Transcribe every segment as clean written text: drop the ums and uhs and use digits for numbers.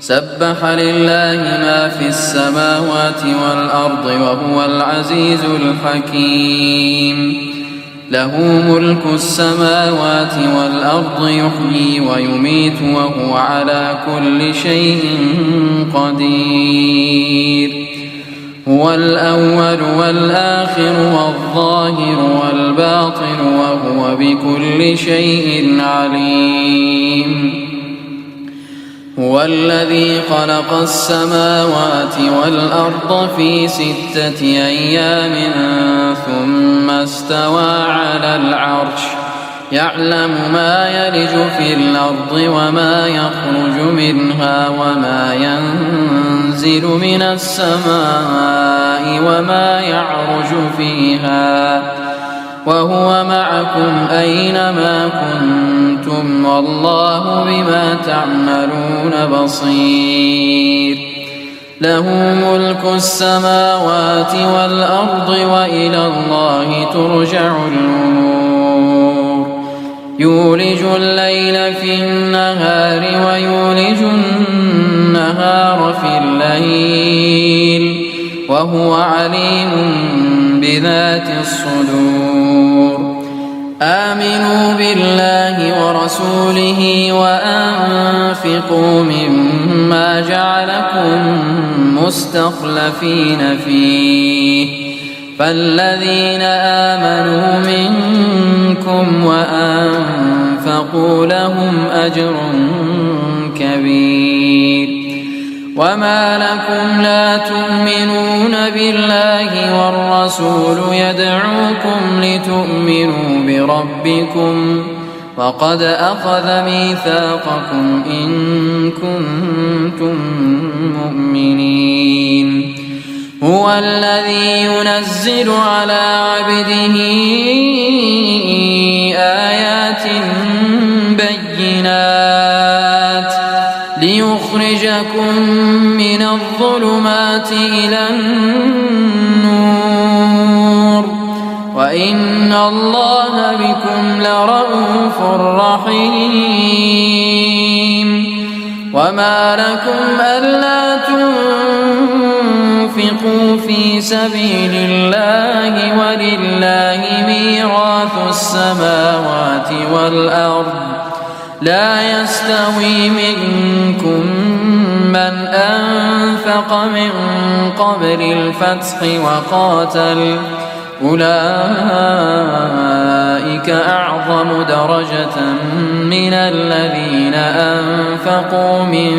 سبح لله ما في السماوات والأرض وهو العزيز الحكيم. له ملك السماوات والأرض يحيي ويميت وهو على كل شيء قدير. هو الأول والآخر والظاهر والباطن وهو بكل شيء عليم. هو الذي خلق السماوات والأرض في 6 أيام ثم استوى على العرش يعلم ما يلج في الأرض وما يخرج منها وما ينزل من السماء وما يعرج فيها وهو معكم أينما كنتم والله بما تعملون بصير. له ملك السماوات والأرض وإلى الله ترجع الأمور. يولج الليل في النهار ويولج النهار في الليل وهو عليم بذات الصدور. آمنوا بالله ورسوله وأنفقوا مما جعلكم مستخلفين فيه فالذين آمنوا منكم وأنفقوا لهم أجر كبير. وما لكم لا تؤمنون بالله والرسول يدعوكم لتؤمنوا بربكم وقد أخذ ميثاقكم إن كنتم مؤمنين. هو الذي ينزل على عبده آيات بينات ليخرجكم من الظلمات إلى النور وإن الله بكم لرءوف رحيم. وما لكم ألا تنفقوا في سبيل الله ولله ميراث السماوات والأرض لا يستوي منكم من أنفق من قبل الفتح وقاتل أولئك أعظم درجة من الذين أنفقوا من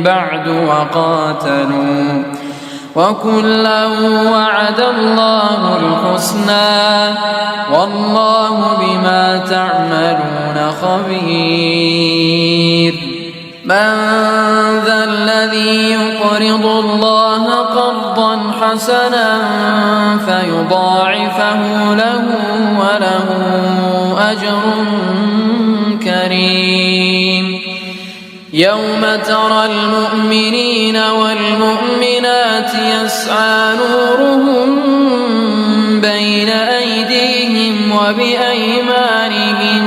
بعد وقاتلوا وكلا وعد الله الحسنى والله بما تعملون خبير. من ذا الذي يقرض الله قرضا حسنا فيضاعفه له وله أجر كريم. يوم ترى المؤمنين والمؤمنات يسعى نورهم بين أيديهم وبأيمانهم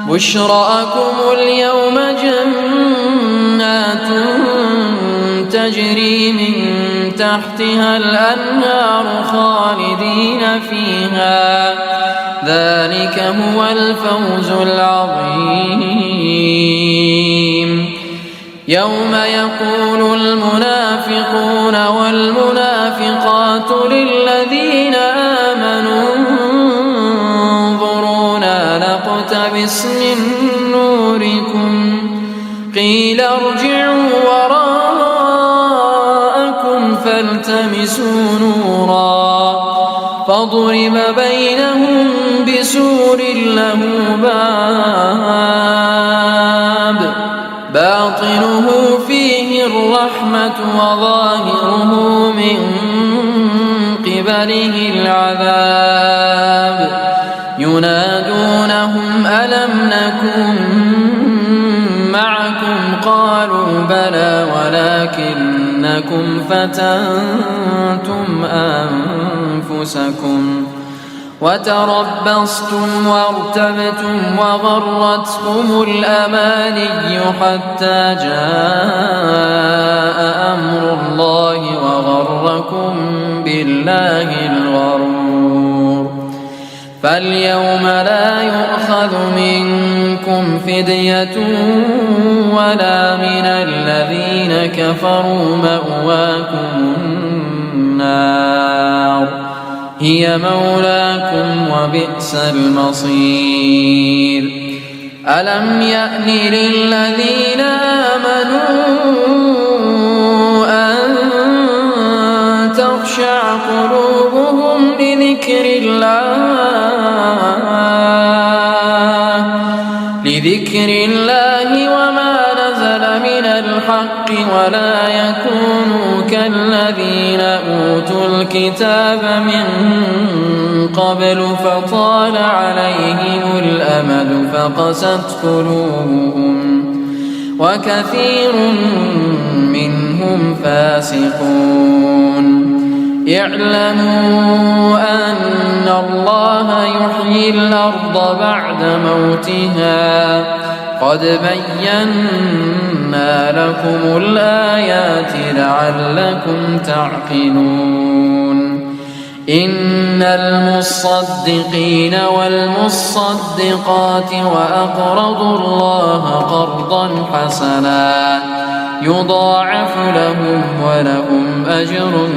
بشراكم اليوم جنات تجري من تحتها الأنهار خالدين فيها ذلك هو الفوز العظيم. يوم يقول المنافقون والمنافقات للذين آمنوا انظرونا نقتبس من نوركم قيل ارجعوا وراءكم فالتمسوا نورا فضرب بينهم بسور له باب باطنه فيه الرحمة وظاهره من قبله العذاب ينادونهم ألم نكن معكم قالوا بلى ولكنكم فتنتم أنفسكم وتربصتم وارتبتم وغرتكم الأماني حتى جاء أمر الله وغركم بالله الغرور. فاليوم لا يؤخذ منكم فدية ولا من الذين كفروا مأواكم النار هي مولاكم وبئس المصير. ألم يأن للذين آمنوا أن تخشع قلوبهم لذكر الله وما نزل من الحق ولا يكونوا كالذين أوتوا الكتاب من قبل فطال عليهم الأمد فقست قلوبهم وكثير منهم فاسقون. اعلموا أن الله يحيي الأرض بعد موتها قد بينا لكم الآيات لعلكم تعقلون. إن المصدقين والمصدقات وأقرضوا الله قرضا حسنا يضاعف لهم ولهم أجر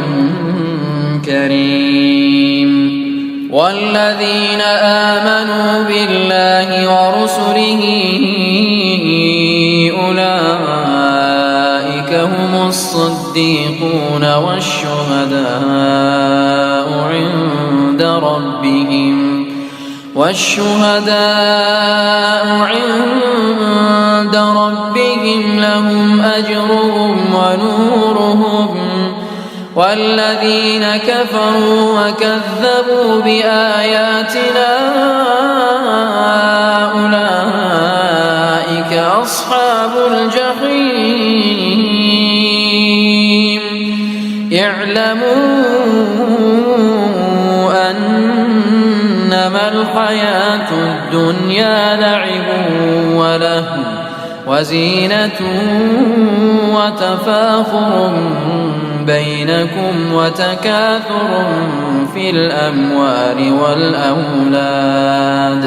كريم. والذين آمنوا بالله ورسله أولئك هم الصديقون والشهداء عند ربهم لهم أجرهم ونورهم. والذين كفروا وكذبوا بآياتنا أولئك أصحاب الجحيم. اعلموا أنما الحياة الدنيا لعب ولهو وزينة وتفاخر بينكم وتكاثر في الأموال والأولاد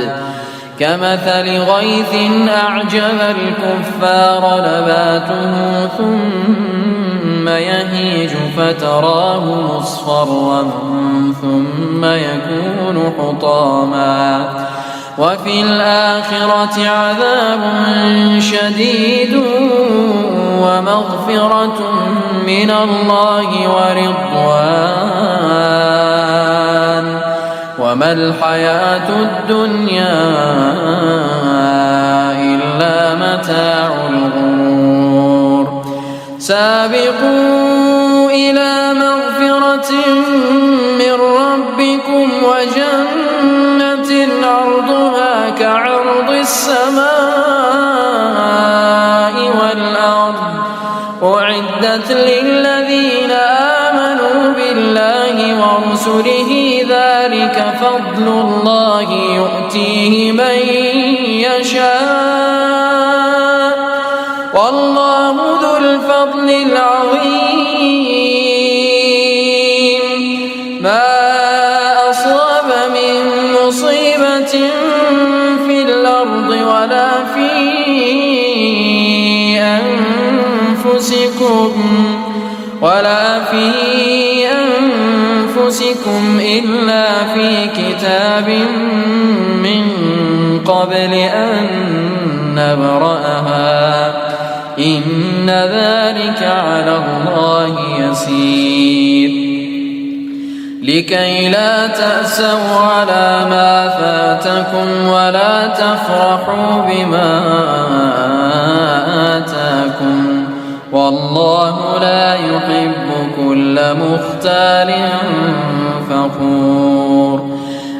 كمثل غيث أعجب الكفار نباته ثم يهيج فتراه مصفرا ثم يكون حطاما وفي الآخرة عذاب شديد ومغفرة من الله ورضوان وما الحياة الدنيا إلا متاع الغرور. سابقوا إلى مغفرة من ربكم وجنة عرضها كعرض السماء والأرض أعدت للذين آمنوا بالله ورسله ذلك فضل الله يؤتيه من يشاء والله ذو الفضل العظيم. ما أصاب من مصيبة في الأرض ولا في أنفسكم إلا في كتاب من قبل أن نبرأها إن ذلك على الله يسير. لكي لا تأسوا على ما فاتكم ولا تفرحوا بما آتاكم والله لا يحب كل مختال فخور.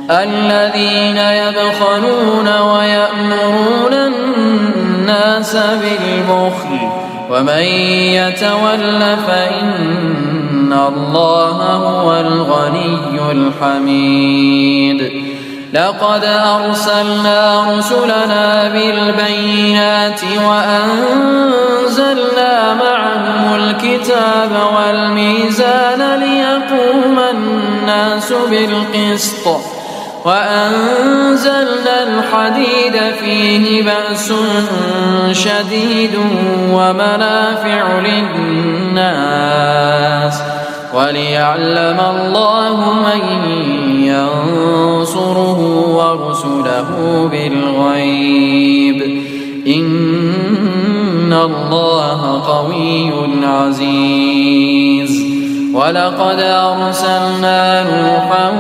الذين يبخلون ويأمرون الناس بالبخل ومن يتول فإن الله هو الغني الحميد لقد أرسلنا رسلنا بالبينات وأنزلنا معهم الكتاب والميزان ليقوم الناس بالقسط وأنزلنا الحديد فيه بأس شديد ومنافع للناس وليعلم الله من ينصره ورسله بالغيب إن الله قوي عزيز ولقد أرسلنا نوحا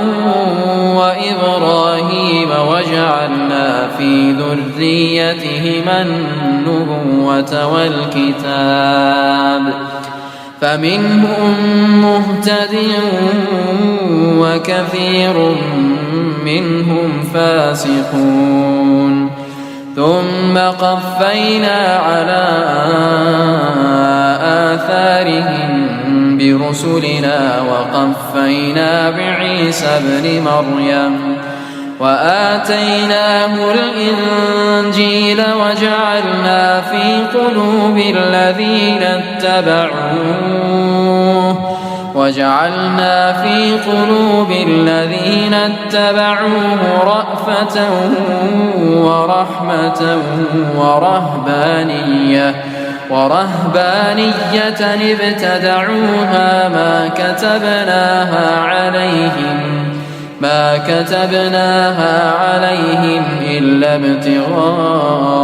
وإبراهيم وجعلنا في ذريتهما النبوة والكتاب فمنهم مهتد وكثير منهم فاسقون ثم قفينا على آثارهم برسلنا وقفينا بعيسى ابن مريم وآتيناه الإنجيل وجعلنا في قلوب الذين اتبعوه رأفة ورحمة ورهبانية ابتدعوها ما كتبناها عليهم إلا ابتغاء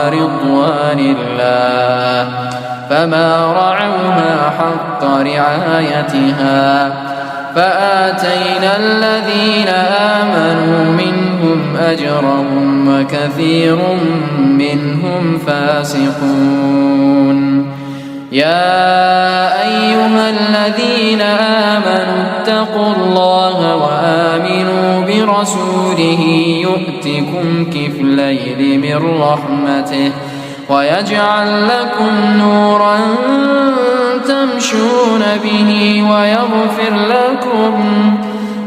رضوان الله فما رعوها حق رعايتها فآتينا الذين آمنوا منهم أجرهم وكثير منهم فاسقون يا أيها الذين آمنوا اتقوا الله وآمنوا برسوله يؤتكم كفلين من رحمته ويجعل لكم نورا تمشون به ويغفر لكم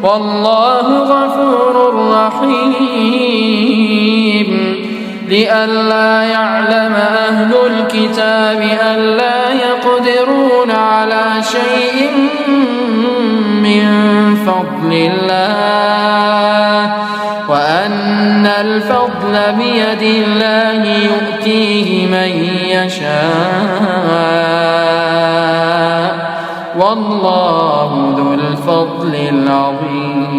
والله غفور رحيم لئلا يعلم أهل الكتاب ألا يقدرون على شيء من فضل الله وأن الفضل بيد الله يؤتيه من يشاء والله ذو الفضل العظيم